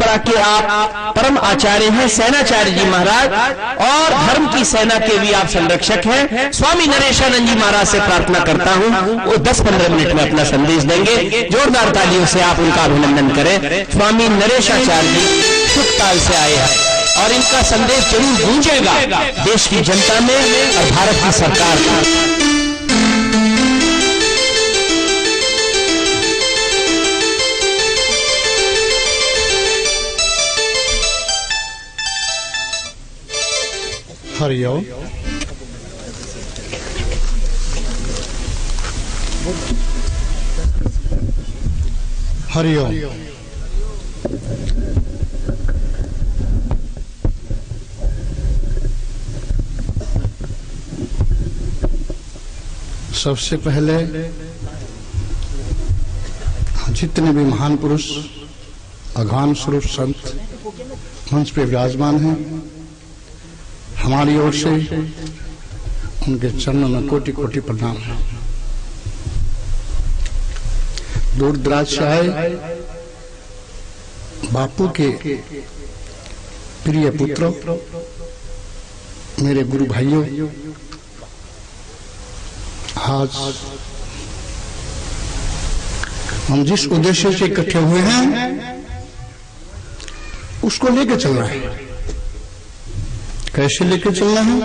परंपरा के आप परम आचार्य हैं सेनाचार्य जी महाराज, और धर्म की सेना के भी आप संरक्षक हैं। स्वामी नरेशानंद जी महाराज से प्रार्थना करता हूं वो 10-15 मिनट में अपना संदेश देंगे। जोरदार तालियों से आप उनका अभिनंदन करें। स्वामी नरेशाचार्य जी सुखताल से आए हैं और इनका संदेश जरूर गूंजेगा देश की जनता में और भारत की सरकार में। हरिओम। हरिओम। सबसे पहले जितने भी महान पुरुष अज्ञान स्वरूप संत मंच पे विराजमान हैं, हमारी ओर से उनके चरणों में कोटि कोटि प्रणाम है। दूर दराज से आए बापू के प्रिय पुत्रों, मेरे गुरु भाइयों, आज हम जिस उद्देश्य से इकट्ठे हुए हैं उसको लेके चलना है। कैसे लेके चलना है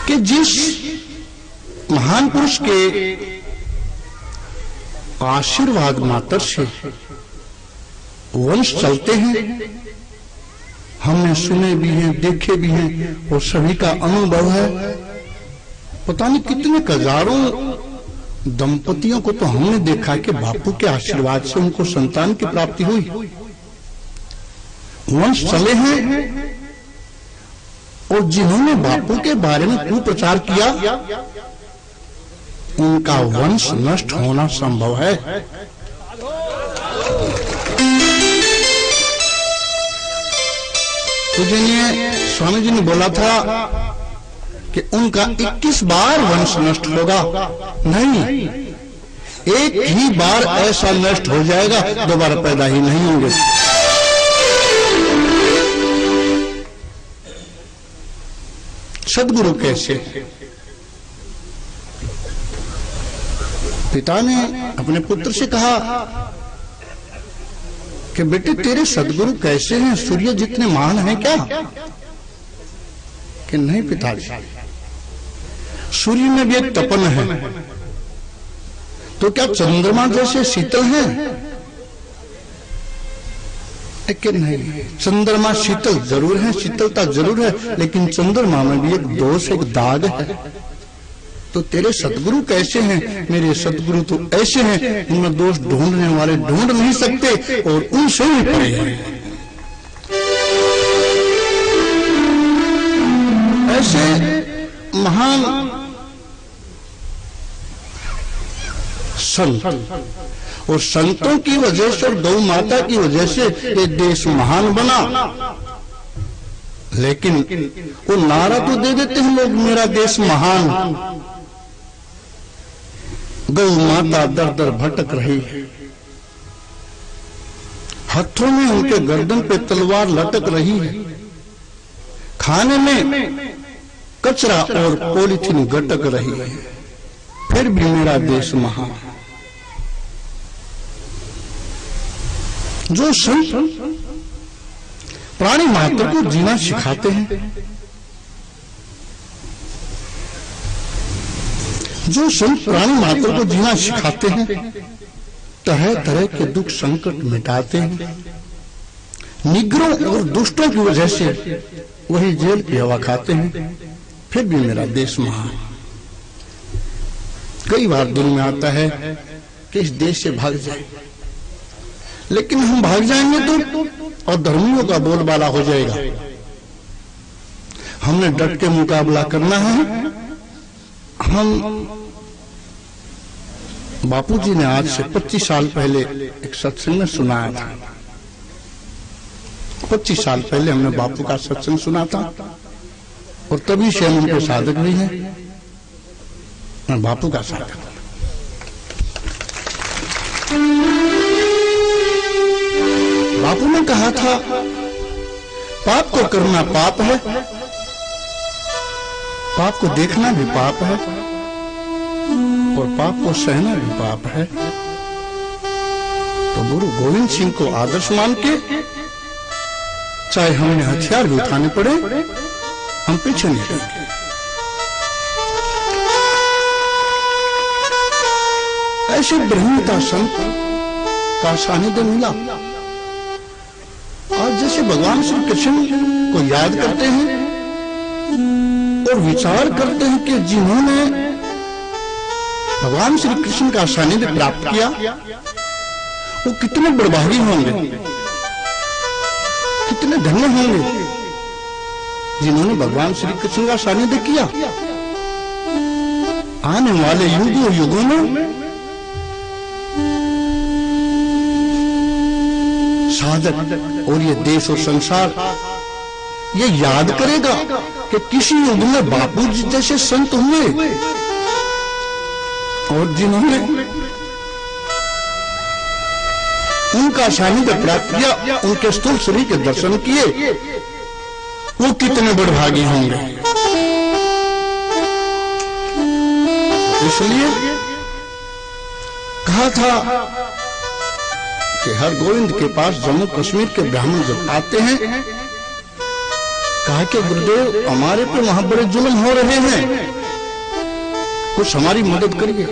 कि जिस महान पुरुष के आशीर्वाद मात्र से वंश चलते हैं, हमने सुने भी हैं, देखे भी हैं और सभी का अनुभव है। पता नहीं कितने हजारों दंपतियों को तो हमने देखा कि बापू के आशीर्वाद से उनको संतान की प्राप्ति हुई, वंश चले हैं। और जिन्होंने बापू के बारे में कुप्रचार किया उनका वंश नष्ट होना संभव है। तो जिन्हें स्वामी जी ने बोला था कि उनका 21 बार वंश नष्ट होगा, नहीं, एक ही बार ऐसा नष्ट हो जाएगा, दोबारा पैदा ही नहीं होंगे। सदगुरु कैसे? पिता ने अपने पुत्र से कहा कि बेटे तेरे सदगुरु कैसे हैं, सूर्य जितने महान हैं क्या? कि नहीं पिताजी, सूर्य में भी एक तपन है, तो क्या चंद्रमा जैसे शीतल है? कि नहीं, चंद्रमा शीतल जरूर है, शीतलता जरूर है, लेकिन चंद्रमा में भी एक दोष, एक दाग है। तो तेरे सतगुरु कैसे हैं? मेरे सतगुरु तो ऐसे हैं उनमें दोष ढूंढने वाले ढूंढ नहीं सकते और उनसे ही परे हैं। ऐसे महान संत और संतों की वजह से और गौ माता की वजह से ये देश महान बना। लेकिन वो नारा तो दे देते हैं लोग, मेरा देश महान, गौ माता दर दर भटक रही है, हाथों में उनके गर्दन पे तलवार लटक रही है, खाने में कचरा और पॉलीथीन गटक रही है, फिर भी मेरा देश महान। जो संत प्राणी मात्र को जीना सिखाते हैं, जो संत प्राणी मात्र को जीना सिखाते हैं, तरह तरह के दुख संकट मिटाते हैं, निग्रों और दुष्टों की वजह से वही जेल की हवा खाते हैं, फिर भी मेरा देश महान। कई बार दिल में आता है कि इस देश से भाग जाए, लेकिन हम भाग जाएंगे तो और धर्मियों का बोलबाला हो जाएगा। हमने डट के मुकाबला करना है। हम बापूजी ने आज से 25 साल पहले एक सत्संग में सुनाया था। 25 साल पहले हमने बापू का सत्संग सुना था और तभी से हम उनके साधक भी हैं। मैं बापू का साधक। बापू ने कहा था पाप को करना पाप है, पाप को देखना भी पाप है और पाप को सहना भी पाप है। तो गुरु गोविंद सिंह को आदर्श मान के चाहे हमें हथियार भी उठाने पड़े, हम पीछे नहीं हटेंगे। ऐसे ब्रह्मता संत का सानिध्य मिला। आज जैसे भगवान श्री कृष्ण को याद करते हैं और विचार करते हैं कि जिन्होंने भगवान श्री कृष्ण का सानिध्य प्राप्त किया वो कितने बड़भागी होंगे, कितने धन्य होंगे जिन्होंने भगवान श्री कृष्ण का सानिध्य किया। आने वाले युगों युगों में साधक और ये देश और संसार ये याद करेगा कि किसी युग में बापू जी जैसे संत हुए और जिन्होंने उनका सानिध्य प्राप्त किया, उनके स्थूल शरीर के दर्शन किए, वो कितने बड़भागी होंगे। इसलिए कहा था कि हर गोविंद के पास जम्मू कश्मीर के ब्राह्मण जब आते हैं, कहा कि गुरुदेव हमारे पे वहां बड़े जुल्म हो रहे हैं, कुछ हमारी मदद करिए।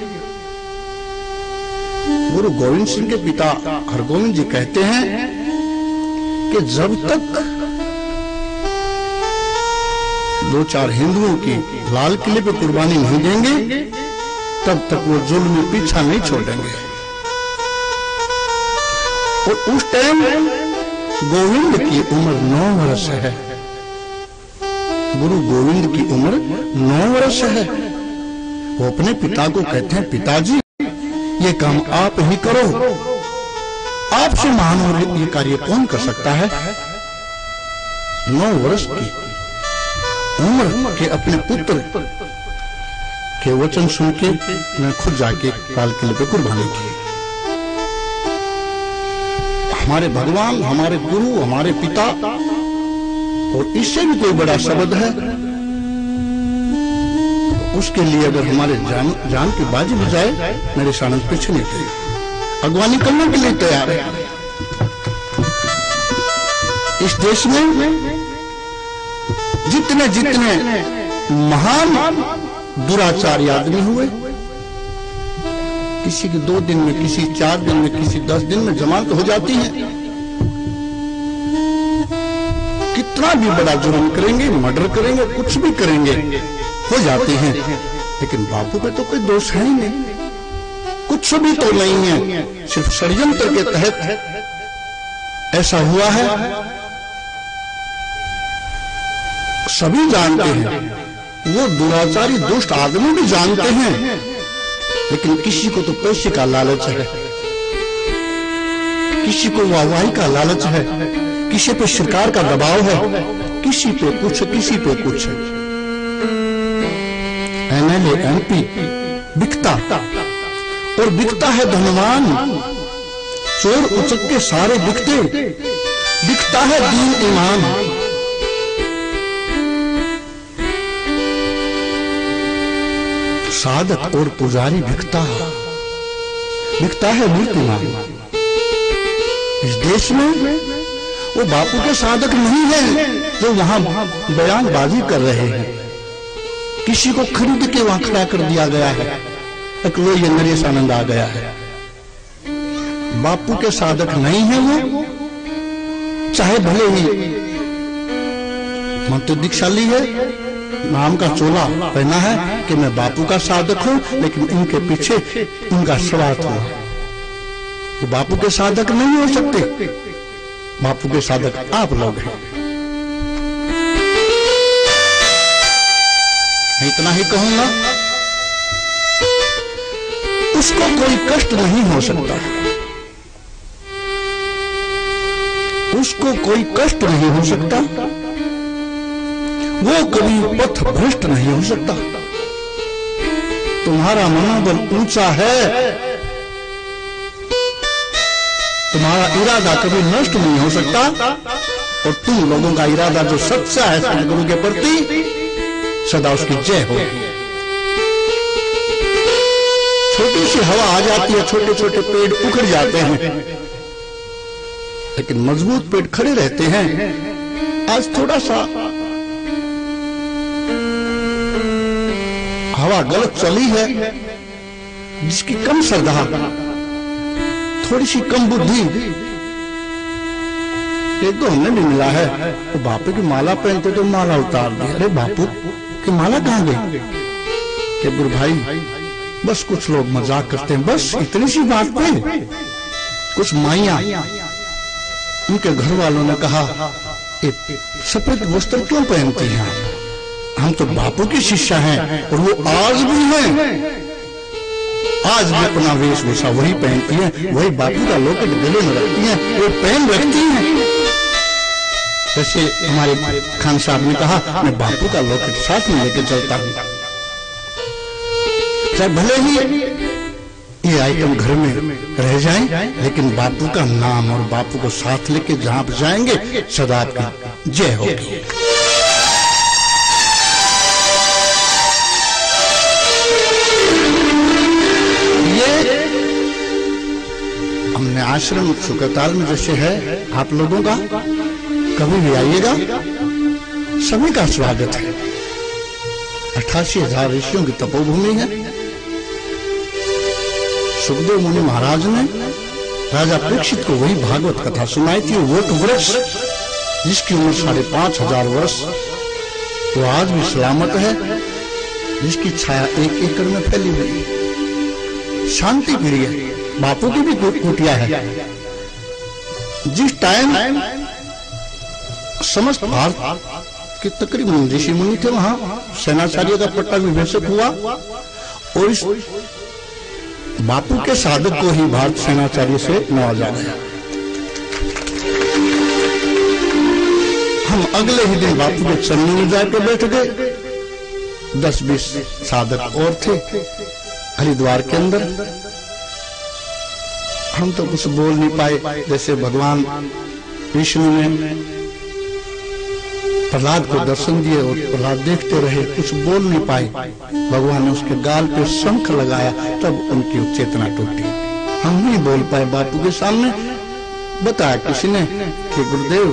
गुरु गोविंद सिंह के पिता हरगोविंद जी कहते हैं कि जब तक 2-4 हिंदुओं की लाल किले पे कुर्बानी नहीं देंगे तब तक वो जुल्म में पीछा नहीं छोड़ेंगे। और उस टाइम गोविंद की उम्र 9 वर्ष है। गुरु गोविंद की उम्र 9 वर्ष है। वो अपने पिता को कहते हैं, पिताजी ये काम आप ही करो, आपसे महान और ये कार्य कौन कर सकता है। 9 वर्ष की उम्र के अपने पुत्र के वचन सुन के मैं खुद जाके लाल किले पे कुर्बानी की। हमारे भगवान, हमारे गुरु, हमारे पिता, और इससे भी कोई बड़ा शब्द है तो उसके लिए अगर हमारे जान की बाजी बजाए, मेरे सानंद पीछे नहीं थे, अगवानी करने के लिए तैयार है। इस देश में जितने जितने महान दुराचारी आदमी हुए, किसी की 2 दिन में, किसी 4 दिन में, किसी 10 दिन में जमानत हो जाती है। कितना भी बड़ा जुर्म करेंगे, मर्डर करेंगे, कुछ भी करेंगे, हो जाते हैं। लेकिन बापू पे तो कोई दोष है ही नहीं, कुछ भी तो नहीं है, सिर्फ षड्यंत्र के तहत ऐसा हुआ है। सभी जानते हैं, वो दुराचारी दुष्ट आदमी भी जानते हैं, लेकिन किसी को तो पैसे का लालच है, किसी को वाहवाही का लालच है, किसी पे सरकार का दबाव है, किसी पे कुछ, किसी पे कुछ। एमएलए एमपी बिकता, और बिकता है धनवान, चोर उचक्के सारे बिकते, बिकता है दीन ईमान। साधक और पुजारी बिकता है मूर्तिमान। इस देश में वो बापू के साधक नहीं है जो वहां बयानबाजी कर रहे हैं, किसी को खरीद के वहां खड़ा कर दिया गया है, एक लो ये नरेश आनंद आ गया है। बापू के साधक नहीं है वो, चाहे भले ही मंत्र दीक्षाली है, नाम का चोला पहना है कि मैं बापू का साधक हूं, लेकिन इनके पीछे उनका स्वार्थ हुआ। वो बापू के साधक नहीं हो सकते, बापू के साधक आप लोग हैं। इतना ही कहूंगा, उसको कोई कष्ट नहीं हो सकता, उसको कोई कष्ट नहीं हो सकता, वो कभी पथ भ्रष्ट नहीं हो सकता। तुम्हारा मनोबल ऊंचा है तुम्हारा इरादा कभी नष्ट नहीं हो सकता और तुम लोगों का इरादा जो सच्चा है सदगुरु के प्रति, सदा उसकी जय हो। छोटी सी हवा आ जाती है, छोटे छोटे पेड़ उखड़ जाते हैं, लेकिन मजबूत पेड़ खड़े रहते हैं। आज थोड़ा सा हवा गलत चली है, जिसकी कम श्रद्धा, थोड़ी सी कम बुद्धि, एक तो हमने भी मिला है, तो बापू की माला पहनते तो माला उतार दी। अरे बापू की माला कहां गई? कि गुरु भाई बस कुछ लोग मजाक करते हैं, बस इतनी सी बात पे। कुछ माइया, उनके घर वालों ने कहा सफेद वस्त्र क्यों पहनती हैं? हम तो बापू की शिष्या हैं और वो आज भी हैं, आज भी अपना वेशभूषा वही पहनती हैं, वही बापू का लोकेट गले में रखती हैं, वो पहन रखती हैं। जैसे हमारे खान साहब ने कहा, मैं बापू का लोकेट साथ में लेके चलता हूं, चाहे भले ही ये आइटम घर में रह जाएं, लेकिन बापू का नाम और बापू को साथ लेके जहां पर जाएंगे, सदा आपकी जय होगी। ये हमने आश्रम सुकताल में जैसे है, आप लोगों का कभी भी आइएगा, सभी का स्वागत है। 88,000 ऋषियों की तपोभूमि है। सुखदेव मुनि महाराज ने राजा परीक्षित को वही भागवत कथा सुनाई थी। वट वृक्ष जिसकी उम्र 5,500 वर्ष, वो आज भी सलामत है, जिसकी छाया 1 एकड़ में फैली हुई, शांति प्रिय है। बापू की भी कुटिया है। जिस टाइम समस्त भारत के तकरीबन ऋषि मुनि थे, वहां सेनाचार्य का पट्टाभिषेक हुआ और इस बापू के साधक को ही भारत सेनाचार्य से नवाजा गया। हम अगले ही दिन बापू के चरणों में जाकर बैठ गए। 10-20 साधक और थे हरिद्वार के अंदर। हम तो कुछ बोल नहीं पाए। जैसे भगवान विष्णु ने प्रहलाद को दर्शन दिए और प्रहलाद देखते रहे, कुछ बोल नहीं पाए। भगवान ने उसके गाल पे शंख लगाया, तब उनकी चेतना टूटी। हम नहीं बोल पाए बापू के सामने। बताया किसी ने कि गुरुदेव,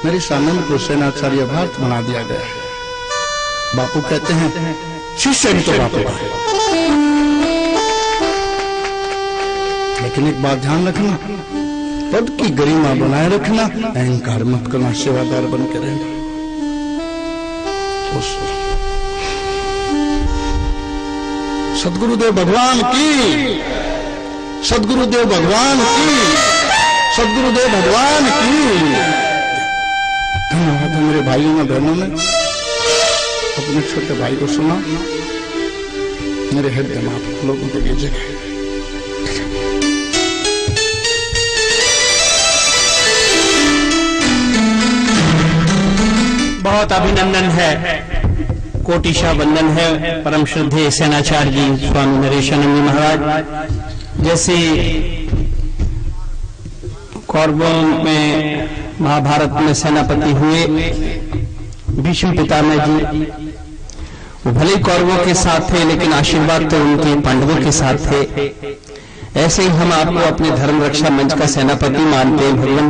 मेरे सामने को सेनाचार्य भारत बना दिया गया है। बापू कहते हैं, शिष्य ही तो बापू का है। लेकिन एक बात ध्यान रखना, पद की गरिमा बनाए रखना, अहंकार मत करना, सेवादार बन के रहना। सदगुरुदेव भगवान की, सदगुरुदेव भगवान की, सदगुरुदेव भगवान की। धन्यवाद मेरे भाइयों ने, बहनों ने अपने छोटे भाई को सुना। मेरे हृदय में आप लोगों के लिए जगह है। बहुत अभिनंदन है, कोटिशा वंदन है परम श्रद्धेय सेनाचार्य जी स्वामी नरेशानंद जी महाराज। जैसे कौरवों में महाभारत में सेनापति हुए भीष्म पितामह जी, वो भले ही कौरवों के साथ थे, लेकिन आशीर्वाद तो उनके पांडवों के साथ थे। ऐसे ही हम आपको अपने धर्म रक्षा मंच का सेनापति मानते हैं भगवान,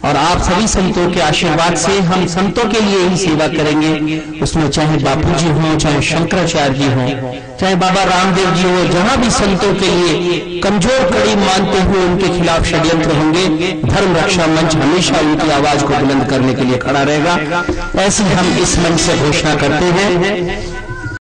और आप सभी संतों के आशीर्वाद से हम संतों के लिए ही सेवा करेंगे। उसमें चाहे बापूजी हों, चाहे शंकराचार्य जी हों, चाहे बाबा रामदेव जी हो, जहां भी संतों के लिए कमजोर कड़ी मानते हुए उनके खिलाफ षड्यंत्र होंगे, धर्म रक्षा मंच हमेशा उनकी आवाज को बुलंद करने के लिए खड़ा रहेगा। ऐसी हम इस मंच से घोषणा करते हैं।